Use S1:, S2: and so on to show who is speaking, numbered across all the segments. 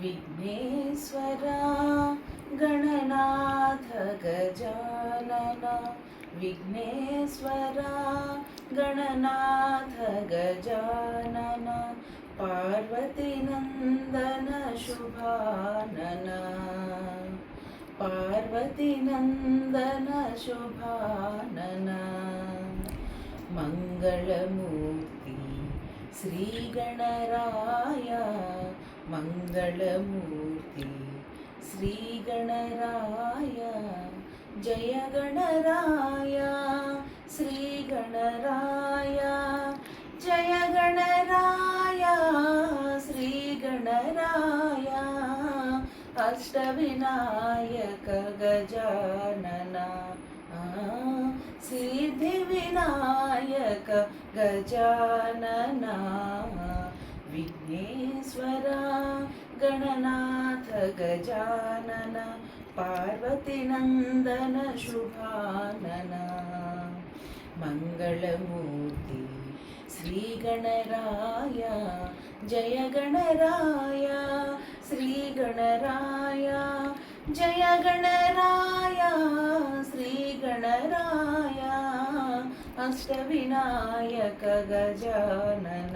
S1: Vighneshwara Gananath Gajanan Vighneshwara Gananath Gajanan Parvatinandan Shubhanan Parvatinandan Shubhanan मङ्गलमूर्ति श्रीगणराय मङ्गलमूर्ति श्रीगणराय Jai Ganaraya श्रीगणराय Jai Ganaraya श्रीगणराय Ashtavinayak Gajanan Siddhivinayak Gajanan Vighneshwara Gananath Gajanan Parvatinandan Shubhanan मङ्गलमूर्ति श्रीगणराय Jai Ganaraya श्रीगणराय Jai Ganaraya श्रीगणराय Ashtavinayak Gajanan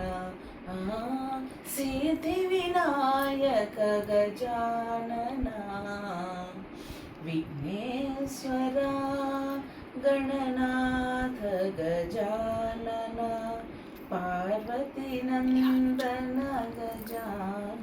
S1: Siddhivinayak Gajanan Vighneshwara Gananath Gajanan Parvatinandan Gajanan.